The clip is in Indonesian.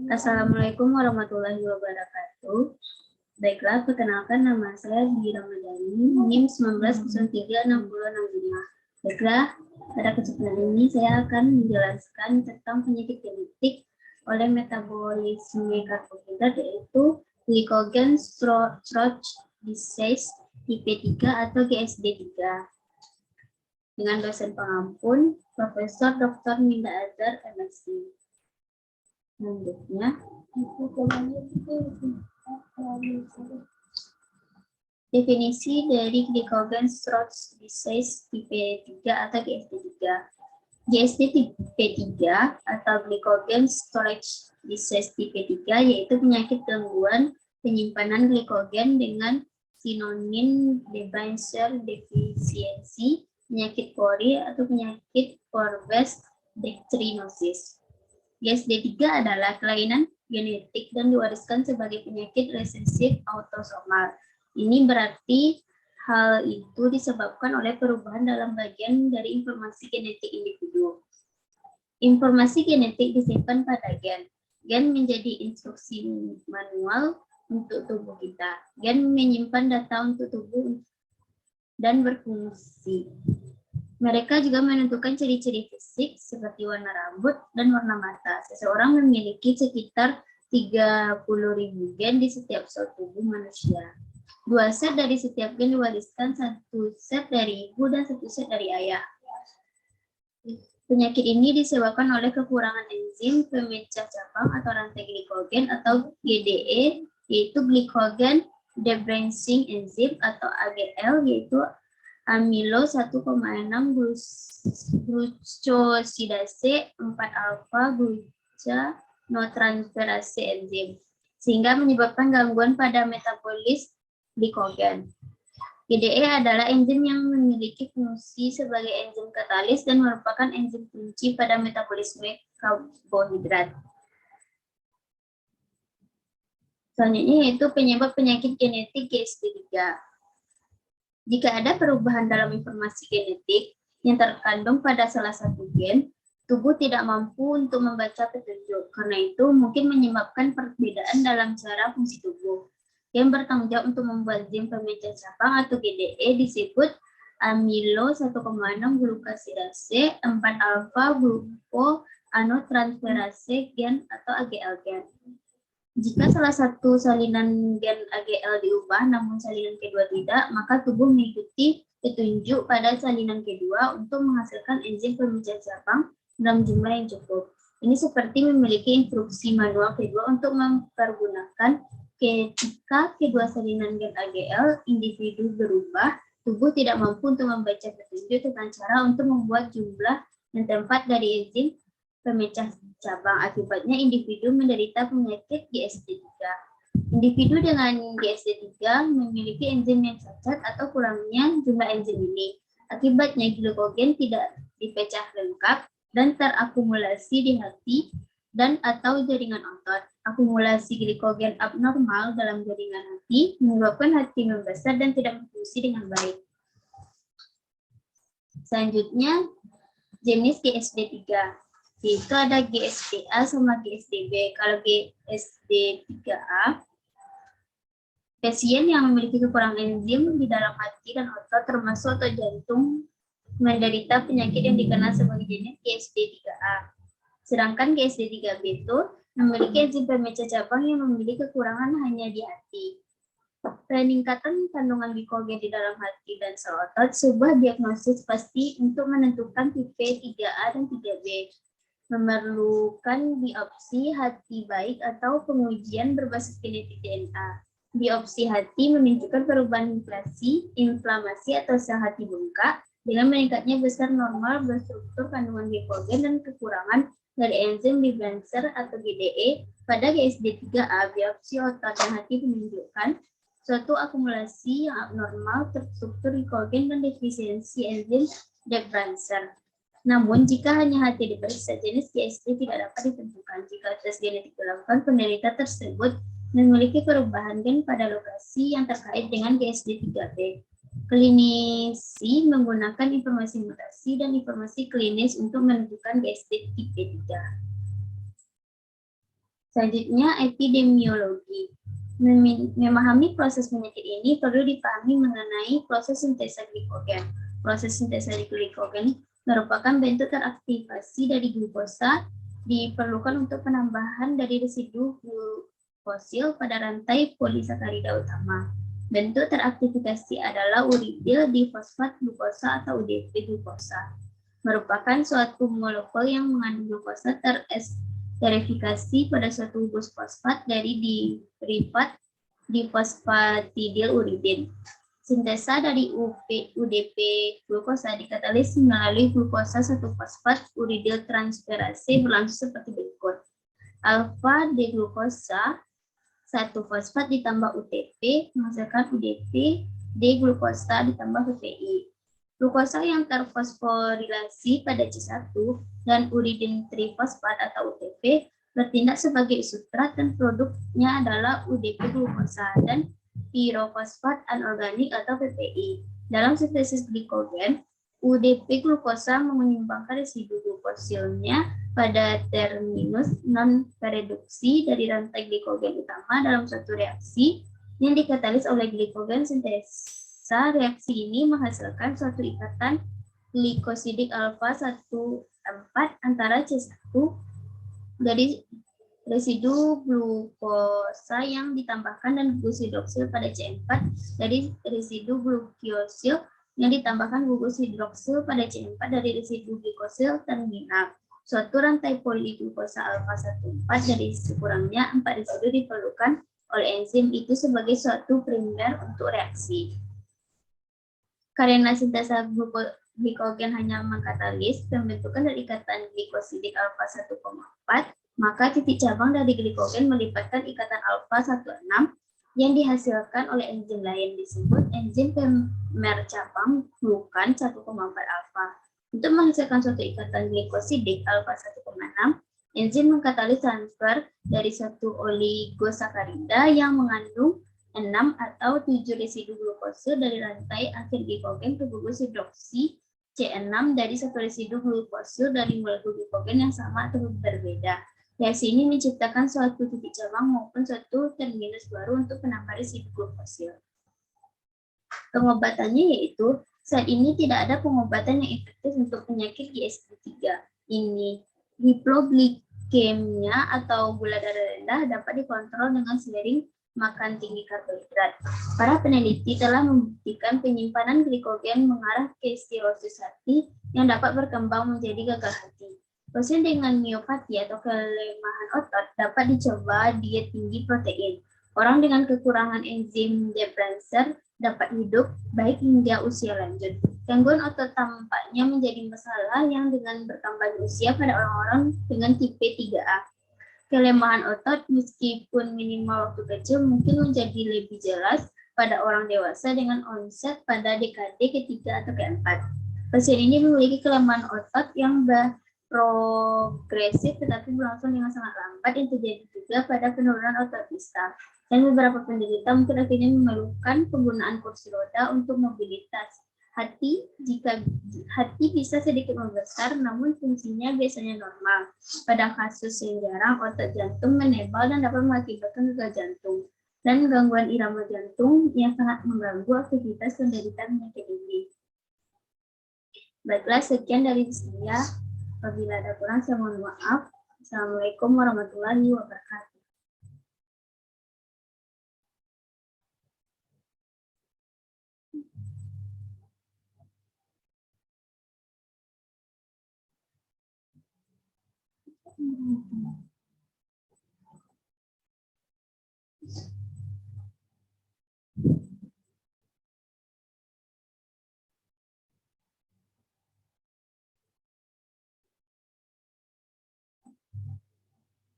Assalamualaikum warahmatullahi wabarakatuh. Baiklah, perkenalkan nama saya Dwi Ramadhani, NIM 19036065. Baiklah, pada kesempatan ini saya akan menjelaskan tentang penyakit genetik oleh metabolisme karbohidrat, yaitu glycogen storage disease tipe 3 atau GSD3. Dengan dosen pengampun, Profesor Dr. Minda Azhar, MSc. Selanjutnya, definisi dari glycogen storage disease tipe 3 atau GSD3. GSD tipe 3 atau glycogen storage disease tipe 3 yaitu penyakit gangguan penyimpanan glikogen dengan sinonim Debenhams deficiency, penyakit Cori atau penyakit Forbes dextrinosis. GSD3 adalah kelainan genetik dan diwariskan sebagai penyakit resesif autosomal. Ini berarti hal itu disebabkan oleh perubahan dalam bagian dari informasi genetik individu. Informasi genetik disimpan pada gen. Gen menjadi instruksi manual untuk tubuh kita. Gen menyimpan data untuk tubuh dan berfungsi. Mereka juga menentukan ciri-ciri fisik seperti warna rambut dan warna mata. Seseorang memiliki sekitar 30.000 gen di setiap sel tubuh manusia. 2 set dari setiap gen diwariskan, 1 set dari ibu dan 1 set dari ayah. Penyakit ini disebabkan oleh kekurangan enzim pemecah cabang atau rantai glikogen atau GDE, yaitu glycogen debranching enzyme atau AGL, yaitu amilo 1,6 glucosidase 4-alfa glucanotransferase enzim, sehingga menyebabkan gangguan pada metabolis glikogen. GDE adalah enzim yang memiliki fungsi sebagai enzim katalis dan merupakan enzim kunci pada metabolisme karbohidrat. Selanjutnya yaitu penyebab penyakit genetik GSD3. Jika ada perubahan dalam informasi genetik yang terkandung pada salah satu gen, tubuh tidak mampu untuk membaca petunjuk. Karena itu, mungkin menyebabkan perbedaan dalam cara fungsi tubuh. Yang bertanggung jawab untuk membuat enzim pemecah cabang atau GDE disebut amilo 1,6 glucosidase 4-alfa glucanotransferase gen atau AGL gen. Jika salah satu salinan gen AGL diubah namun salinan kedua tidak, maka tubuh mengikuti petunjuk pada salinan kedua untuk menghasilkan enzim pemecah cabang dalam jumlah yang cukup. Ini seperti memiliki instruksi manual kedua untuk mempergunakan. Ketika kedua salinan gen AGL individu berubah, tubuh tidak mampu untuk membaca petunjuk tentang cara untuk membuat jumlah dan tempat dari enzim pemecah cabang. Akibatnya individu menderita penyakit GSD3. Individu dengan GSD3 memiliki enzim yang cacat atau kurangnya jumlah enzim ini. Akibatnya glikogen tidak dipecah lengkap dan terakumulasi di hati dan atau jaringan otot. Akumulasi glikogen abnormal dalam jaringan hati menyebabkan hati membesar dan tidak berfungsi dengan baik. Selanjutnya, jenis GSD3. Itu ada GSDA sama GSDB. Kalau GSD3A, pasien yang memiliki kekurangan enzim di dalam hati dan otot termasuk otot jantung menderita penyakit yang dikenal sebagai jenis GSD3A. Sedangkan GSD3B itu memiliki enzim pemecah cabang yang memiliki kekurangan hanya di hati. Peningkatan kandungan glikogen di dalam hati dan sel otot sebuah diagnosis pasti untuk menentukan tipe 3A dan 3B. Memerlukan biopsi hati baik atau pengujian berbasis genetik DNA. Biopsi hati menunjukkan perubahan inflamasi atau sel hati bengkak dengan meningkatnya besar normal berstruktur kandungan glikogen dan kekurangan dari enzim Debenhams atau GDE. Pada GSD3A, biopsi otot dan hati menunjukkan suatu akumulasi yang abnormal terstruktur glikogen dan defisiensi enzim Debenhams. Namun, jika hanya hati diperiksa, jenis GSD tidak dapat ditentukan. Jika tes genetik dilakukan, penderita tersebut memiliki perubahan gen pada lokasi yang terkait dengan GSD3B. Klinisi menggunakan informasi mutasi dan informasi klinis untuk menentukan GSD tipe 3. Selanjutnya, epidemiologi. Memahami proses penyakit ini perlu dipahami mengenai proses sintesa glikogen. Proses sintesa glikogen merupakan bentuk teraktivasi dari glukosa diperlukan untuk penambahan dari residu glukosil pada rantai polisakarida utama. Bentuk teraktivasi adalah uridyl difosfat glukosa atau UDP glukosa. Merupakan suatu molekul yang mengandung glukosa terverifikasi pada suatu gugus fosfat dari derivat difosfatidil uridin. Sintesa dari UDP glukosa dikatalis melalui glukosa 1-fosfat uridyl transferase berlangsung seperti berikut. Alfa D-glukosa 1-fosfat ditambah UTP menghasilkan UDP D-glukosa ditambah PPI. Glukosa yang terfosforilasi pada C1 dan uridin trifosfat atau UTP bertindak sebagai substrat dan produknya adalah UDP glukosa dan pirofosfat anorganik atau PPI. Dalam sintesis glikogen, UDP glukosa menyumbangkan residu glukosilnya pada terminus non-reduksi dari rantai glikogen utama dalam suatu reaksi yang dikatalis oleh glikogen sintesis. Reaksi ini menghasilkan suatu ikatan glikosidik alfa 1,4 antara C1 dari residu glukosa yang ditambahkan dan gugus hidroksil pada C4 dari residu glukiosil yang ditambahkan gugus hidroksil pada C4 dari residu glikosil terminal. Suatu rantai poliglukosa alfa 1,4 dari sekurangnya 4 residu diperlukan oleh enzim itu sebagai suatu primer untuk reaksi. Karena sintesa glikogen hanya mengkatalis pembentukan dari ikatan glikosidik alfa 1,4, maka titik cabang dari glikogen melipatkan ikatan alfa 1,6 yang dihasilkan oleh enzim lain disebut enzim primer cabang glukan 1,4 alfa. Untuk menghasilkan suatu ikatan glikosidik alfa 1,6, enzim mengkatalis transfer dari satu oligosakarida yang mengandung 6 atau 7 residu glukosa dari rantai akhir glikogen ke gugus hidroksi C6 dari satu residu glukosa dari molekul glikogen yang sama atau berbeda. Reaksi ini menciptakan suatu titik cabang maupun suatu terminus baru untuk penambah residu glukosil. Pengobatannya yaitu, saat ini tidak ada pengobatan yang efektif untuk penyakit GSD3. Ini hiploglikemia atau gula darah rendah dapat dikontrol dengan seiring makan tinggi karbohidrat. Para peneliti telah membuktikan penyimpanan glikogen mengarah ke sirosis hati yang dapat berkembang menjadi gagal hati. Pasien dengan miopati atau kelemahan otot dapat dicoba diet tinggi protein. Orang dengan kekurangan enzim depressor dapat hidup baik hingga usia lanjut. Gangguan otot tampaknya menjadi masalah yang dengan bertambahnya usia pada orang-orang dengan tipe 3A. Kelemahan otot meskipun minimal waktu kecil mungkin menjadi lebih jelas pada orang dewasa dengan onset pada dekade ketiga atau keempat. Pasien ini memiliki kelemahan otot yang progresif tetapi berlangsung dengan sangat lambat yang terjadi juga pada penurunan otot distal. Dan beberapa penderita mungkin akhirnya memerlukan penggunaan kursi roda untuk mobilitas. Hati bisa sedikit membesar, namun fungsinya biasanya normal. Pada kasus yang jarang, otot jantung menebal dan dapat mengakibatkan gagal jantung dan gangguan irama jantung yang sangat mengganggu aktivitas penderita penyakit ini. Baiklah, sekian dari saya. Apabila ada kurang, saya mohon maaf. Assalamualaikum warahmatullahi wabarakatuh.